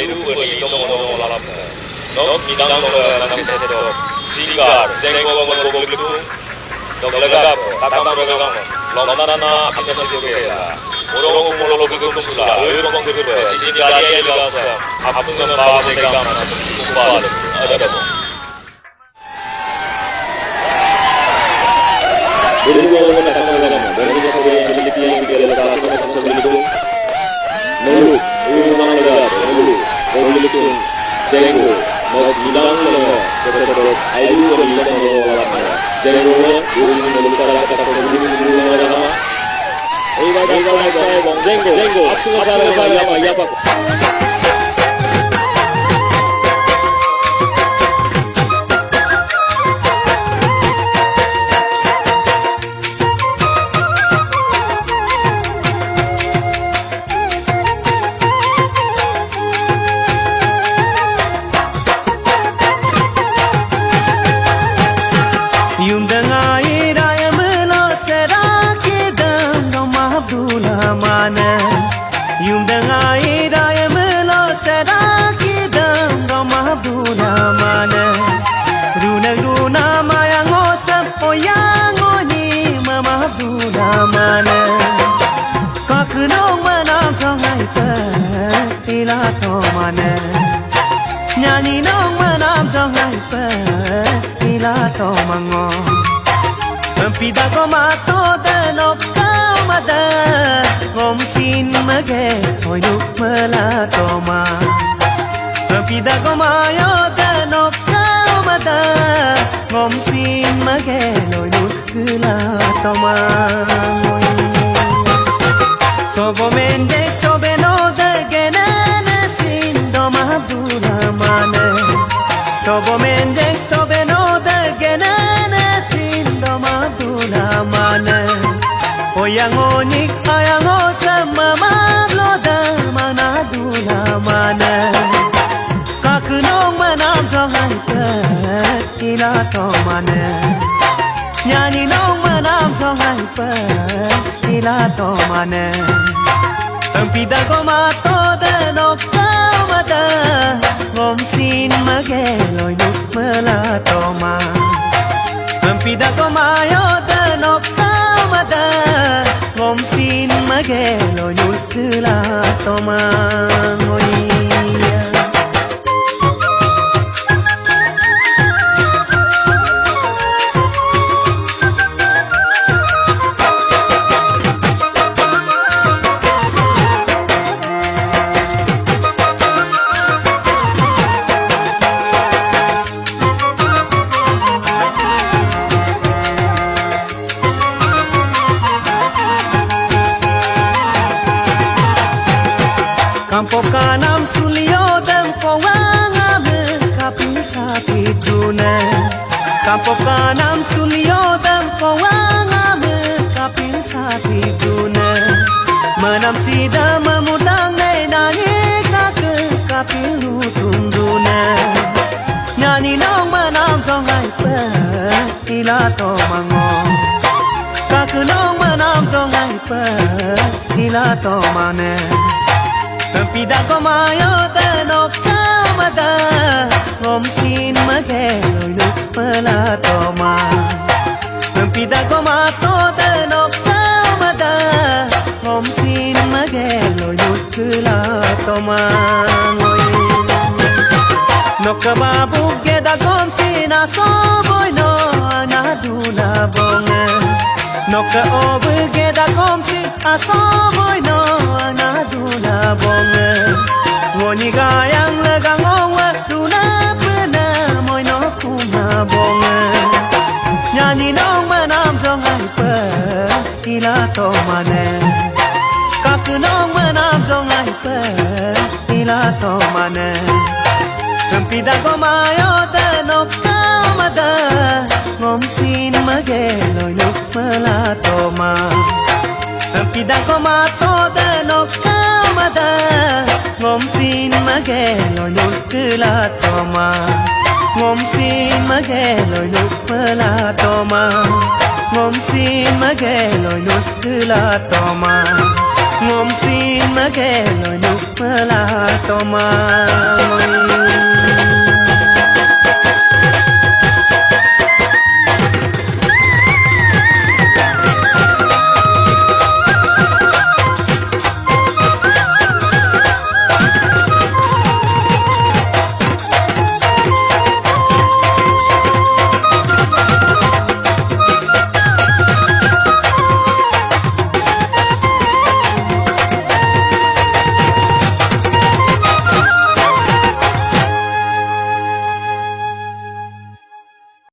irupu ni tong lalam no minang nang sedo singar sengko ngogolipu dog lagap tatam ragam lomnana aplikasi kaya orang molo begitu sula orang begitu sini dia lasa apa yang bawa mereka kumpul ada Berdua orang datang dalam dari sesuatu yang memiliki yang tidak lepas sama-sama begitu Nulu, rumah negara, nulu, memiliki jenggo, mau bilang lelah, keseluruhan ayu berlipat orang jenggo, urusan melukar kata begitu semua orang. Saya bang jenggo, aku saya ya pak. Nyanyi nong manam trong hai pe ila to mango pida ko ma to de no ka ma da ngom sin ma ge hoi nu ma la to ma pida ko ma yo de no ka ma da ngom sin ma ge hoi nu ku la to ma so bo mende so be no de ge na sin do ma du Sobo mendek sobe no de genene sindo madula mane Oyang onik ayang osama mabloda manadula mane Kakunong manam zongai pe ila to mane Nyani nong manam zongai pe ila to mane Empida ko mato de no kamada Ngom sin mageloy nuk melatoma Empida ko mayo de no kamada Ngom sin mageloy nuk melatoma Kampo kanam sulio dan kowanga me kapisa pitune Kampo kanam sulio dan kowanga me kapisa pitune Menam sida memudang ne nangi kake kapilu tundune Nyanyi nong menam zongai pe ila to mango Kake nong menam zongai pe ila to mane Pida ko mayo de no kamada Ngom sin mageloy nuk melatoma Pida ko mato de no kamada Ngom sin mageloy nuk melatoma No kababuk geda gom sin asoboy no anadula bonge No ka obu geda gom sin asoboy no anadula bonge Ngoni gayang legang onwe duna pena moy no kuma bonge Nyanyi nong manam zong hai pe ila to mane Kaku nong manam zong hai pe ila to mane Pida ko mayo de no kamada Ngom sin mageloy nuk melatoma Pida ko mato de no kamada Ngom sin mageloy nuk melatoma Ngom sin mageloy nuk melatoma Ngom sin mageloy nuk melatoma ngom xin mà ghé lời nụ mơ là to mà